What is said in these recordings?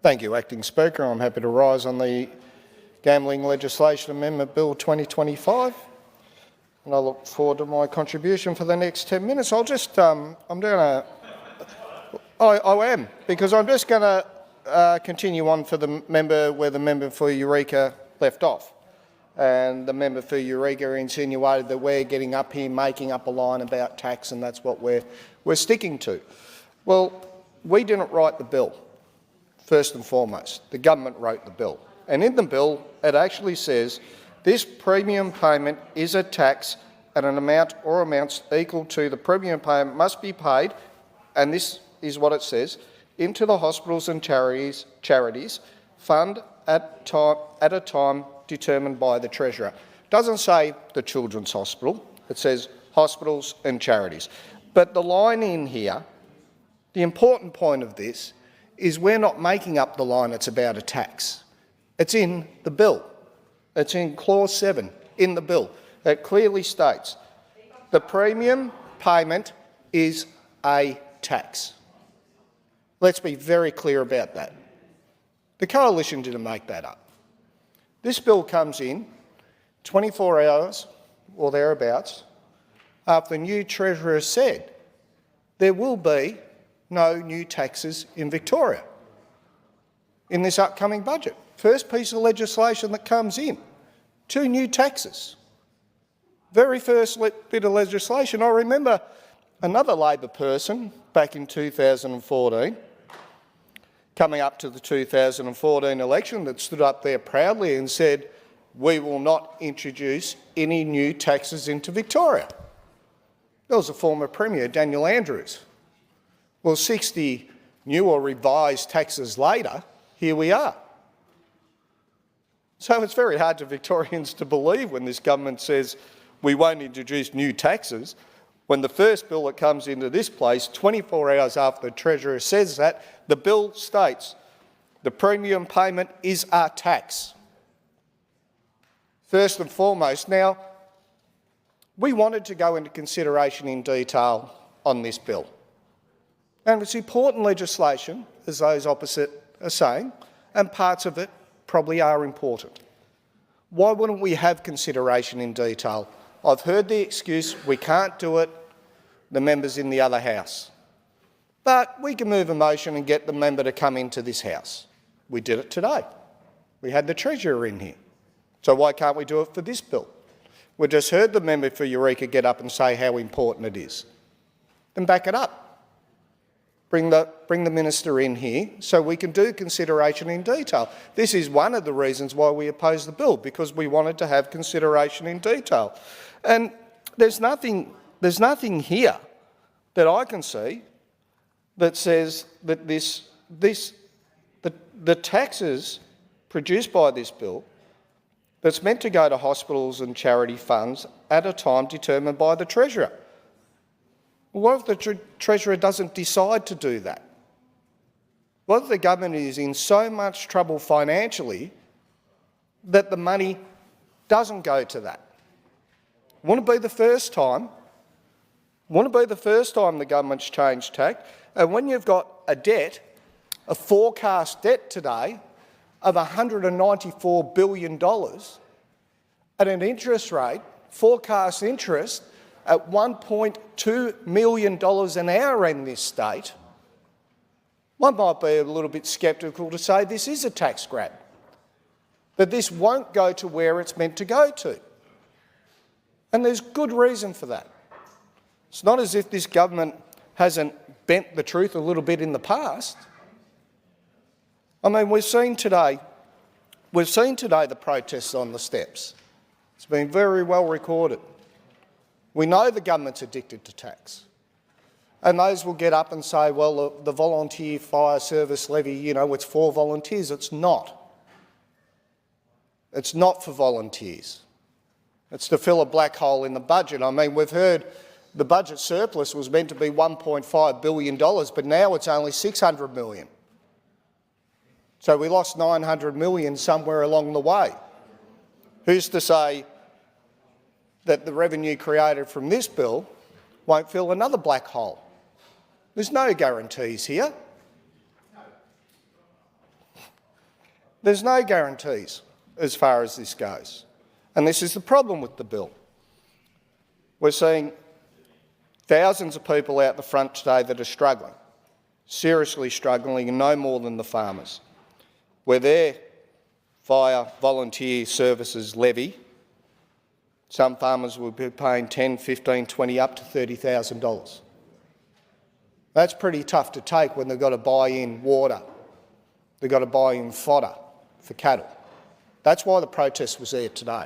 Thank you, Acting Speaker. I'm happy to rise on the Gambling Legislation Amendment Bill 2025, and I look forward to my contribution for the next 10 minutes. I'll just, I am, because I'm just going to continue on for the member where the member for Eureka left off. And the member for Eureka insinuated that we're getting up here making up a line about tax, and that's what we're sticking to. Well, we didn't write the bill, first and foremost. The government wrote the bill. And in the bill, it actually says this premium payment is a tax and an amount or amounts equal to the premium payment must be paid, and this is what it says, into the hospitals and charities fund at a time determined by the Treasurer. It doesn't say the Children's Hospital, it says hospitals and charities. But the line in here, the important point of this, is we're not making up the line it's about a tax. It's in the bill. It's in clause 7 in the bill. It clearly states the premium payment is a tax. Let's be very clear about that. The Coalition didn't make that up. This bill comes in 24 hours or thereabouts after the new Treasurer said there will be no new taxes in Victoria in this upcoming budget. First piece of legislation that comes in, 2 new taxes. Very first bit of legislation. I remember another Labor person back in 2014, coming up to the 2014 election, that stood up there proudly and said, we will not introduce any new taxes into Victoria. That was the former Premier, Daniel Andrews. Well, 60 new or revised taxes later, here we are. So it's very hard for Victorians to believe when this government says we won't introduce new taxes, when the first bill that comes into this place, 24 hours after the Treasurer says that, the bill states the premium payment is a tax. First and foremost, now, we wanted to go into consideration in detail on this bill. And it's important legislation, as those opposite are saying, and parts of it probably are important. Why wouldn't we have consideration in detail? I've heard the excuse, we can't do it, the members in the other House. But we can move a motion and get the member to come into this House. We did it today. We had the Treasurer in here. So why can't we do it for this bill? We just heard the member for Eureka get up and say how important it is. Then back it up. Bring the minister in here so we can do consideration in detail. This is one of the reasons why we oppose the bill, because we wanted to have consideration in detail. And there's nothing here that I can see that says that the taxes produced by this bill that's meant to go to hospitals and charity funds at a time determined by the Treasurer. What if the Treasurer doesn't decide to do that? What if the government is in so much trouble financially that the money doesn't go to that? Wouldn't it be the first time? Wouldn't it be the first time the government's changed tack? And when you've got a debt, a forecast debt today of $194 billion at an interest rate, forecast interest, at $1.2 million an hour in this state, one might be a little bit sceptical to say this is a tax grab, that this won't go to where it's meant to go to. And there's good reason for that. It's not as if this government hasn't bent the truth a little bit in the past. I mean, we've seen today the protests on the steps. It's been very well recorded. We know the government's addicted to tax. And those will get up and say, well, the volunteer fire service levy, you know, it's for volunteers. It's not. It's not for volunteers. It's to fill a black hole in the budget. I mean, we've heard the budget surplus was meant to be $1.5 billion, but now it's only $600 million. So we lost $900 million somewhere along the way. Who's to say that the revenue created from this bill won't fill another black hole? There's no guarantees here. There's no guarantees as far as this goes. And this is the problem with the bill. We're seeing thousands of people out the front today that are struggling, seriously struggling, and no more than the farmers. We're there via volunteer services levy. Some farmers will be paying $10, $15, $20, up to $30,000. That's pretty tough to take when they've got to buy in water. They've got to buy in fodder for cattle. That's why the protest was there today.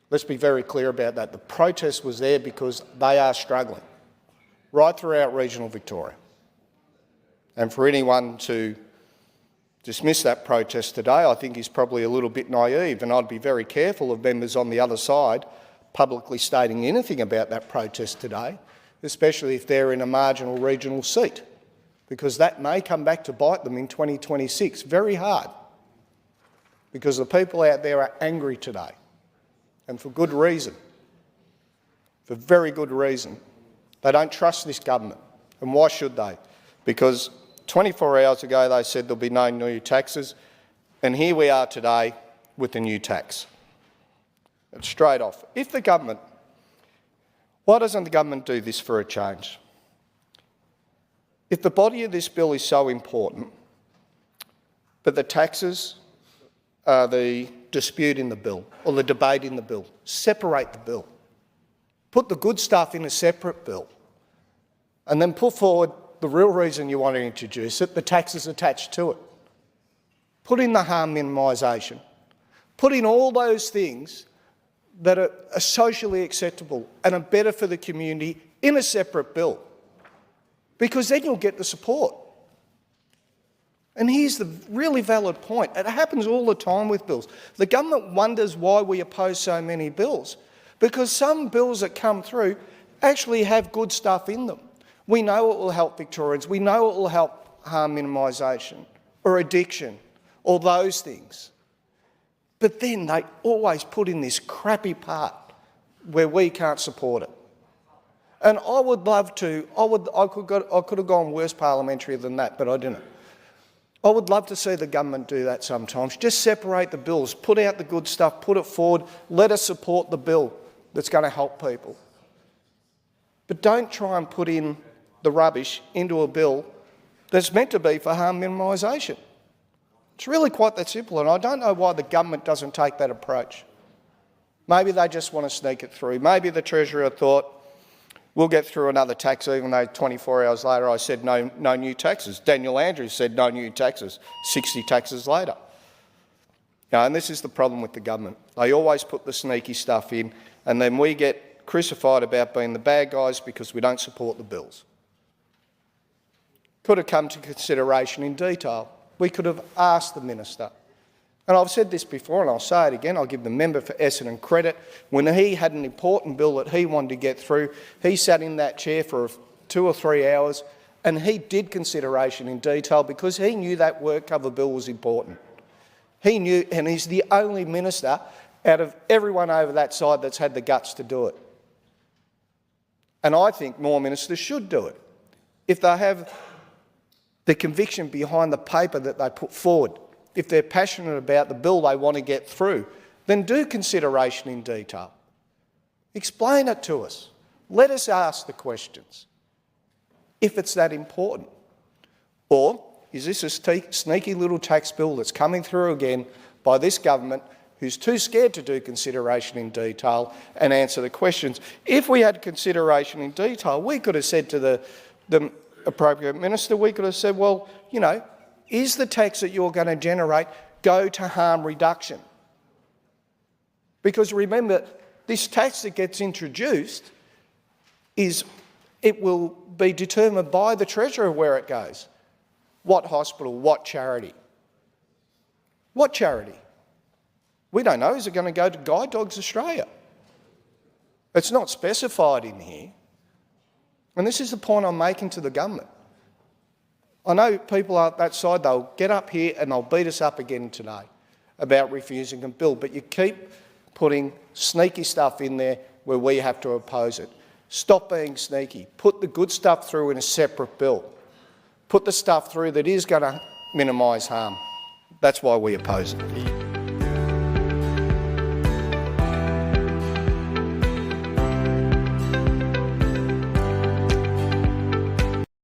Let's be very clear about that. The protest was there because they are struggling right throughout regional Victoria. And for anyone to dismiss that protest today, I think is probably a little bit naive, and I'd be very careful of members on the other side publicly stating anything about that protest today, especially if they're in a marginal regional seat, because that may come back to bite them in 2026 very hard, because the people out there are angry today, and for good reason, for very good reason. They don't trust this government, and why should they? Because 24 hours ago they said there'll be no new taxes, and here we are today with a new tax. It's straight off. If the government, why doesn't the government do this for a change? If the body of this bill is so important, but the taxes are the dispute in the bill or the debate in the bill, separate the bill. Put the good stuff in a separate bill and then put forward the real reason you want to introduce it, the taxes attached to it. Put in the harm minimisation. Put in all those things that are socially acceptable and are better for the community in a separate bill, because then you'll get the support. And here's the really valid point. It happens all the time with bills. The government wonders why we oppose so many bills, because some bills that come through actually have good stuff in them. We know it will help Victorians. We know it will help harm minimisation or addiction or those things. But then they always put in this crappy part where we can't support it. And I would love to, I could have gone worse parliamentary than that, but I didn't. I would love to see the government do that sometimes. Just separate the bills, put out the good stuff, put it forward, let us support the bill that's going to help people. But don't try and put in the rubbish into a bill that's meant to be for harm minimisation. It's really quite that simple, and I don't know why the government doesn't take that approach. Maybe they just want to sneak it through. Maybe the Treasurer thought, we'll get through another tax, even though 24 hours later I said no new taxes. Daniel Andrews said no new taxes, 60 taxes later. And this is the problem with the government. They always put the sneaky stuff in, and then we get crucified about being the bad guys because we don't support the bills. Could have come to consideration in detail. We could have asked the minister. And I've said this before and I'll say it again, I'll give the member for Essendon credit. When he had an important bill that he wanted to get through, he sat in that chair for 2 or 3 hours and he did consideration in detail because he knew that work cover bill was important. He knew, and he's the only minister out of everyone over that side that's had the guts to do it. And I think more ministers should do it. If they have the conviction behind the paper that they put forward, if they're passionate about the bill they want to get through, then do consideration in detail. Explain it to us. Let us ask the questions, if it's that important. Or is this a sneaky little tax bill that's coming through again by this government who's too scared to do consideration in detail and answer the questions? If we had consideration in detail, we could have said to the appropriate minister, we could have said, well, you know, is the tax that you're going to generate go to harm reduction? Because remember, this tax that gets introduced it will be determined by the Treasurer where it goes. What hospital, what charity? What charity? We don't know. Is it going to go to Guide Dogs Australia? It's not specified in here. And this is the point I'm making to the government. I know people on that side, they'll get up here and they'll beat us up again today about refusing a bill, but you keep putting sneaky stuff in there where we have to oppose it. Stop being sneaky. Put the good stuff through in a separate bill. Put the stuff through that is going to minimise harm. That's why we oppose it.